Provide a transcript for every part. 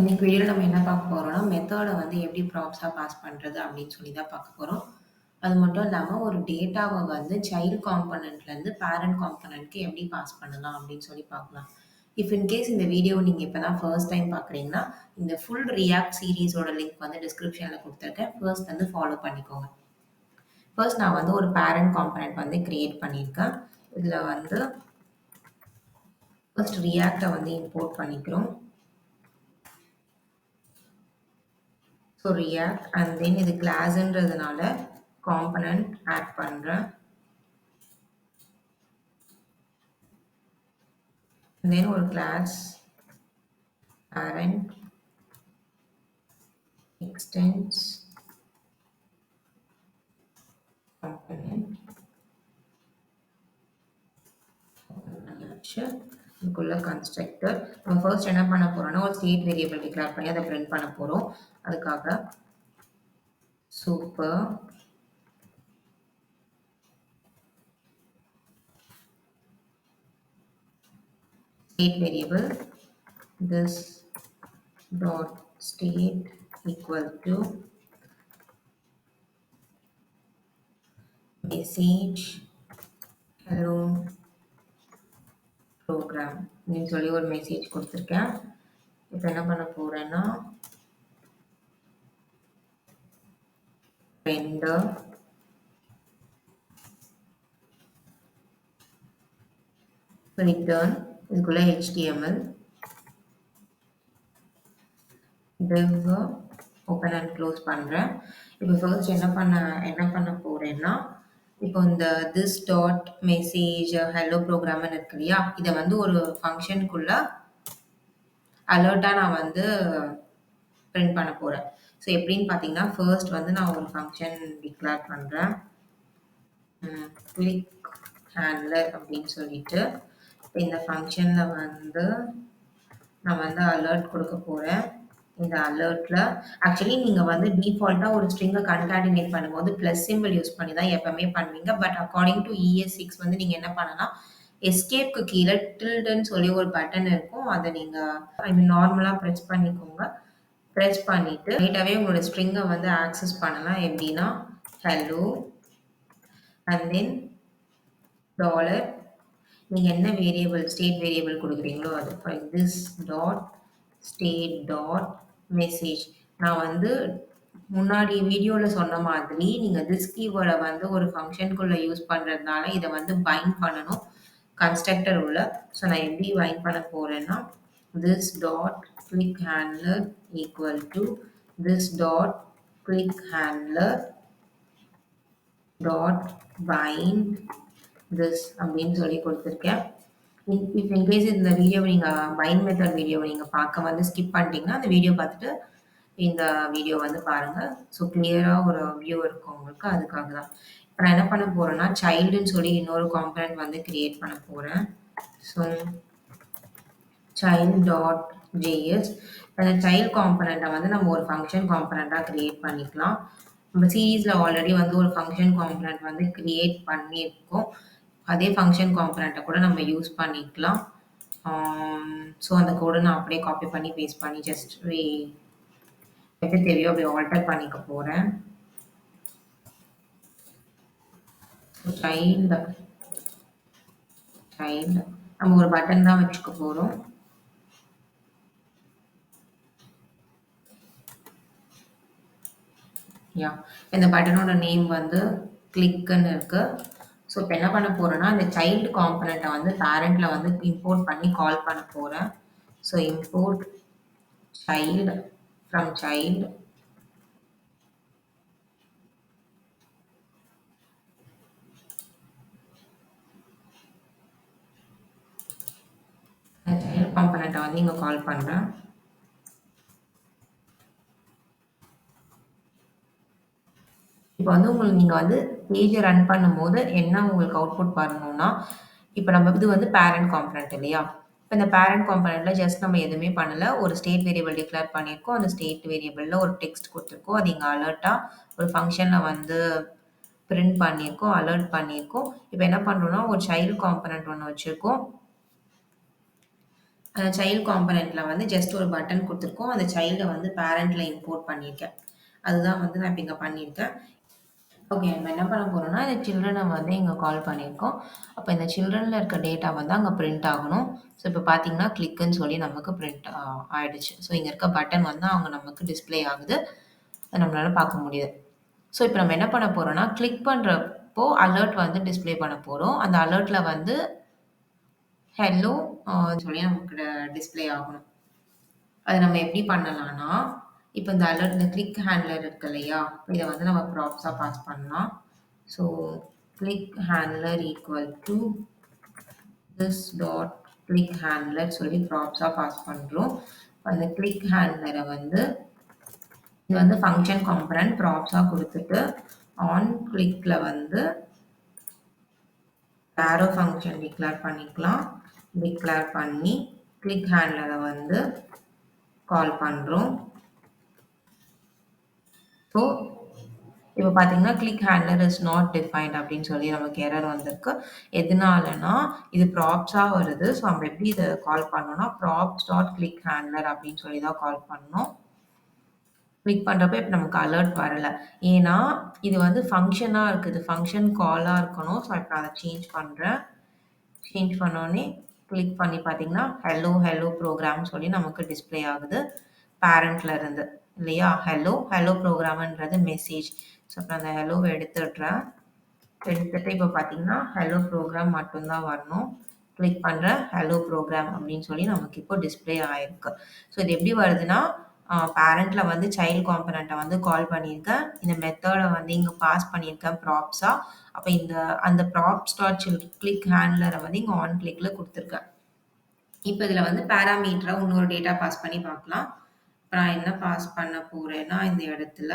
இன்னைக்கு வீடியோல நம்ம என்ன பார்க்க போறோம்னா, மெத்தட வந்து எப்படி ப்ராப்ஸா பாஸ் பண்றது அப்படின்னு சொல்லி தான் பார்க்க போறோம். அது மட்டும் இல்லாம ஒரு டேட்டாவ வந்து சைல்ட் காம்போனன்ட்லேருந்து பேரண்ட் காம்போனன்ட்க்கு எப்படி பாஸ் பண்ணலாம் அப்படின்னு சொல்லி பார்க்கலாம். இஃப் இன் கேஸ் இந்த வீடியோ நீங்க இப்ப தான் ஃபர்ஸ்ட் டைம் பார்க்குறீங்கன்னா, இந்த ஃபுல் ரியாக்ட் சீரிஸோட லிங்க் வந்து டிஸ்கிரிப்ஷன்ல குடுத்துருக்கேன். ஃபர்ஸ்ட் வந்து ஃபாலோ பண்ணிக்கோங்க. ஃபர்ஸ்ட் நான் வந்து ஒரு பேரண்ட் காம்போனன்ட் வந்து கிரியேட் பண்ணியிருக்கேன். இதுல வந்து ஃபர்ஸ்ட் ரியாக்ட்ட வந்து இம்போர்ட் பண்ணிக்கிறோம். ஸோ React and then இது கிளாஸ்ன்றதுனால காம்பனன்ட் ஆட் பண்றேன். then ஒரு கிளாஸ் parent extends component இதுக்குள்ள கன்ஸ்ட்ரக்டர் நம்ம ஃபர்ஸ்ட் என்ன பண்ண போறோம்னா ஒரு ஸ்டேட் வேரியபிள் டிக்ளேர் பண்ணி அதை பிரிண்ட் பண்ண போறோம். அதுக்காக super state variable this dot state equal to message hello program அப்படின்னு சொல்லி ஒரு மெசேஜ் கொடுத்துருக்கேன். இப்போ என்ன பண்ண போறேன்னா render return இதுக்குள்ள HTML div open and close பண்றேன். இப்போ ஃபர்ஸ்ட் என்ன பண்ண போறேன்னா இப்போ இந்த this dot message hello program இருக்கு இல்லையா, இதை வந்து ஒரு ஃபங்க்ஷனுக்குள்ள அலர்ட்டா நான் வந்து பிரிண்ட் பண்ண போறேன். ஸோ எப்படின்னு பார்த்தீங்கன்னா ஃபர்ஸ்ட் வந்து நான் ஒரு ஃபங்க்ஷன் டிக்ளேர் பண்றேன். click handler அப்படின்னு சொல்லிட்டு இந்த ஃபங்க்ஷன்ல வந்து நான் வந்து அலர்ட் கொடுக்க போறேன். இந்த அலர்ட்ல ஆக்சுவலி நீங்க வந்து டிஃபால்ட்டா ஒரு ஸ்ட்ரிங்கை கன்காட்டினேட் பண்ணும்போது பிளஸ் சிம்பிள் யூஸ் பண்ணி தான் எப்பவுமே பண்ணுவீங்க. பட் அக்கார்டிங் டு ES6 வந்து நீங்க என்ன பண்ணலாம், எஸ்கேப்க்கு கீழே டில்டுன்னு சொல்லி ஒரு பட்டன் இருக்கும். அதை நீங்க நார்மலா ப்ரெஸ் பண்ணிக்கோங்க. ப்ரெஸ் பண்ணிட்டு ரைட்டாவே உங்களோட ஸ்ட்ரிங்கை வந்து ஆக்சஸ் பண்ணலாம். எப்படின்னா ஹலோ அண்ட் தென் டாலர் நீங்க என்ன வேரியபிள் ஸ்டேட் வேரியபிள் கொடுக்குறீங்களோ அது this dot state dot message. நான் வந்து முன்னாடி வீடியோல சொன்ன மாதிரி நீங்க this கீவேர்டை வந்து ஒரு ஃபங்க்ஷனுக்குள்ள யூஸ் பண்றதுனால இதை வந்து பைண்ட் பண்ணணும் கன்ஸ்ட்ரக்டர் உள்ள. ஸோ நான் எப்படி பைண்ட் பண்ண போறேன்னா this dot click handler equal to this dot click handler dot bind this அப்படின்னு சொல்லி கொடுத்துருக்கேன். இஃப் இன்கேஸ் இந்த வீடியோவை நீங்கள் பைண்ட் மெத்தட் வீடியோவை நீங்கள் பார்க்க வந்து ஸ்கிப் பண்ணிட்டீங்கன்னா அந்த வீடியோ பார்த்துட்டு இந்த வீடியோ வந்து பாருங்கள். ஸோ கிளியராக ஒரு வியூ இருக்கும் உங்களுக்கு. அதுக்காக தான் இப்போ நான் என்ன பண்ண போகிறேன்னா சைல்டுன்னு சொல்லி இன்னொரு காம்பனன்ட் வந்து கிரியேட் பண்ண போகிறேன். ஸோ child டாட் ஜேஎஸ் அந்த சைல்ட் காம்பனண்ட்டை வந்து நம்ம ஒரு ஃபங்க்ஷன் காம்பனண்ட்டாக கிரியேட் பண்ணிக்கலாம். நம்ம சீரீஸில் ஆல்ரெடி வந்து ஒரு ஃபங்க்ஷன் காம்பனண்ட் வந்து கிரியேட் பண்ணியிருக்கோம். அதே ஃபங்க்ஷன் காம்பனண்ட்டை கூட நம்ம யூஸ் பண்ணிக்கலாம். ஸோ அந்த கோடை நான் அப்படியே காப்பி பண்ணி பேஸ்ட் பண்ணி ஜஸ்ட் எப்படி தெரியும் அப்படி ஆல்டர் பண்ணிக்க போகிறேன். சைல்டு நம்ம ஒரு பட்டன் தான் வச்சுக்க போகிறோம். இந்த பட்டனோட நேம் வந்து கிளிக்குன்னு இருக்கு. ஸோ இப்போ என்ன பண்ண போறேன்னா இந்த சைல்டு காம்பனண்ட்டை வந்து பேரண்ட்ல வந்து இம்போர்ட் பண்ணி கால் பண்ண போறேன். So import child from child child காம்பனண்ட்டை வந்து இங்கே கால் பண்றேன். இப்போ வந்து உங்களுக்கு நீங்கள் வந்து பேஜை ரன் பண்ணும்போது என்ன உங்களுக்கு அவுட்புட் வரணும்னா இப்போ நம்ம இது வந்து பேரண்ட் காம்பனண்ட் இல்லையா, இப்போ இந்த பேரண்ட் காம்பனண்ட்ல ஜஸ்ட் நம்ம எதுவுமே பண்ணல, ஒரு ஸ்டேட் வேரியபிள் டிக்ளேர் பண்ணியிருக்கோம். அந்த ஸ்டேட் வேரியபிள்ல ஒரு டெக்ஸ்ட் கொடுத்துருக்கோம். அது இங்கே அலர்ட்டா ஒரு ஃபங்க்ஷன்ல வந்து பிரிண்ட் பண்ணியிருக்கோம், அலர்ட் பண்ணியிருக்கோம். இப்போ என்ன பண்ணுறோம்னா ஒரு சைல்டு காம்பனண்ட் ஒன்று வச்சுருக்கோம். சைல்ட் காம்போனன்ட்ல வந்து ஜஸ்ட் ஒரு பட்டன் குடுத்துருக்கோம். அந்த சைல்ட வந்து பேரண்ட்ல இம்போர்ட் பண்ணியிருக்கேன். அதுதான் வந்து நான் இப்ப இங்க பண்ணியிருக்கேன். ஓகே. நம்ம என்ன பண்ண போறோம்னா, இந்த சில்ட்ரன வந்து இங்க கால் பண்ணியிருக்கோம். அப்ப இந்த சில்ட்ரன்ல இருக்க டேட்டா வந்து அங்க பிரிண்ட் ஆகணும். ஸோ இப்ப பார்த்தீங்கன்னா, கிளிக்குன்னு சொல்லி நமக்கு பிரிண்ட் ஆயிடுச்சு. ஸோ இங்க இருக்க பட்டன் வந்து அங்க நமக்கு டிஸ்ப்ளே ஆகுது. அத நம்மளால பார்க்க முடியுது. ஸோ இப்ப நம்ம என்ன பண்ண போறோம்னா, கிளிக் பண்றப்போ அலர்ட் வந்து டிஸ்ப்ளே பண்ண போறோம். அந்த அலர்ட்ல வந்து ஹெல்லோ சொல்லி நமக்கு டிஸ்ப்ளே ஆகணும். அத நம்ம எப்படி பண்ணலாம்னா, இப்ப இந்த அலர்ட் இந்த கிளிக் ஹேண்ட்லர் இருக்கு இல்லையா? இத வந்து நம்ம ப்ராப்ஸா பாஸ் பண்ணலாம். So click handler equal do this dot click handler சொல்லி ப்ராப்ஸா பாஸ் பண்றோம். அந்த கிளிக் ஹேண்ட்லர வந்து இது வந்து ஃபங்ஷன் காம்போனன்ட் ப்ராப்ஸா குடுத்துட்டு, ஆன் கிளிக்ல வந்து ஆரோ ஃபங்ஷன் டிக்ளேர் பண்ணிக்கலாம். டிக்ளேர் பண்ணி கிளிக் ஹேண்ட்லர வந்து கால் பண்றோம். ஸோ இப்ப பார்த்தீங்கன்னா, click handler is not defined அப்படின்னு சொல்லி நமக்கு எரர் வந்திருக்கு. எதனாலனா, இது ப்ராப்ஸா வருது. ஸோ நம்ம எப்படி இத கால் பண்ணோம்னா, ப்ராப்ஸ் டாட் கிளிக் ஹேண்ட்லர் அப்படின்னு சொல்லி தான் கால் பண்ணோம். கிளிக் பண்றப்ப இப்ப நமக்கு அலர்ட் வரல. ஏன்னா, இது வந்து ஃபங்ஷனா இருக்குது. ஃபங்ஷன் காலா இருக்கணும். ஸோ இப்ப நான் அத சேஞ்ச் பண்றேன். சேஞ்ச் பண்ணோனே கிளிக் பண்ணி பார்த்தீங்கன்னா, ஹெல்லோ ஹெல்லோ ப்ரோகிராம்னு சொல்லி நமக்கு டிஸ்ப்ளே ஆகுது. பேரண்ட்ல இருந்து இல்லையா? ஹெல்லோ ஹெல்லோ ப்ரோகிராம்ன்றது மெசேஜ். ஸோ இப்ப அந்த ஹெல்லோவ எடுத்துடுறேன். எடுத்துட்டு இப்ப பார்த்தீங்கன்னா, ஹெல்லோ ப்ரோகிராம் மட்டும் தான் வரணும். கிளிக் பண்றேன். ஹெல்லோ ப்ரோகிராம் அப்படின்னு சொல்லி நமக்கு இப்போ டிஸ்ப்ளே ஆயிருக்கு. ஸோ இது எப்படி வருதுன்னா, பேரண்ட்ல வந்து சைல்ட் காம்போனன்ட்ட வந்து கால் பண்ணியிருக்கேன். இந்த மெத்தட வந்து இங்க பாஸ் பண்ணியிருக்கேன் ப்ராப்ஸா. அப்ப இந்த அந்த ப்ராப்ஸ் டாட் கிளிக் ஹேண்ட்லர வந்து இங்க ஆன் கிளிக்ல குடுத்துருக்கேன். இப்ப இதுல வந்து பாராமீட்டரா இன்னொரு டேட்டா பாஸ் பண்ணி பார்க்கலாம். இப்ப நான் என்ன பாஸ் பண்ண போறேன்னா, இந்த இடத்துல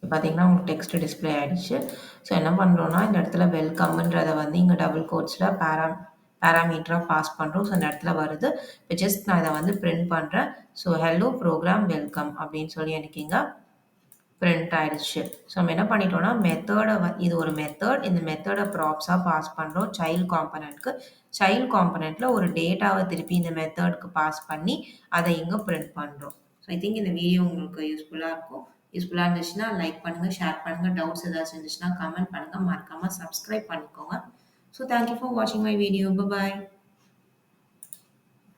பார்த்தீங்கன்னா, உங்களுக்கு டெக்ஸ்ட் டிஸ்ப்ளே ஆயிடுச்சு. ஸோ என்ன பண்றோம்னா, இந்த இடத்துல வெல்கம்ன்றத வந்து இங்க டபுள் கோட்ஸ்ல பாராமீட்டரா பாஸ் பண்றோம். ஸோ இந்த இடத்துல வருது. இப்ப ஜஸ்ட் நான் இத வந்து பிரிண்ட் பண்றேன். ஸோ ஹெல்லோ ப்ரோகிராம் வெல்கம் அப்படின்னு சொல்லி எனக்கு இங்க பிரிண்ட் ஆயிடுச்சு. ஸோ நம்ம என்ன பண்ணிட்டோம்னா, இது ஒரு மெத்தட். இந்த மெத்தட ப்ராப்ஸா பாஸ் பண்றோம் சைல்ட் காம்போனன்ட்க்கு. சைல்ட் காம்போனன்ட்ல ஒரு டேட்டாவ திருப்பி இந்த மெத்தட்க்கு பாஸ் பண்ணி, அத இங்க பிரிண்ட் பண்றோம். ஸோ ஐ திங்க் இந்த வீடியோ உங்களுக்கு யூஸ்ஃபுல்லா இருக்கும். யூஸ்ஃபுல்லா இருந்துச்சுன்னா லைக் பண்ணுங்க, ஷேர் பண்ணுங்க. டவுட்ஸ் ஏதாச்சும் இருந்துச்சுன்னா கமெண்ட் பண்ணுங்க. மறக்காம சப்ஸ்கிரைப் பண்ணிக்கோங்க. ஸோ தேங்க் யூ ஃபார் வாட்சிங் மை வீடியோ. பாய்.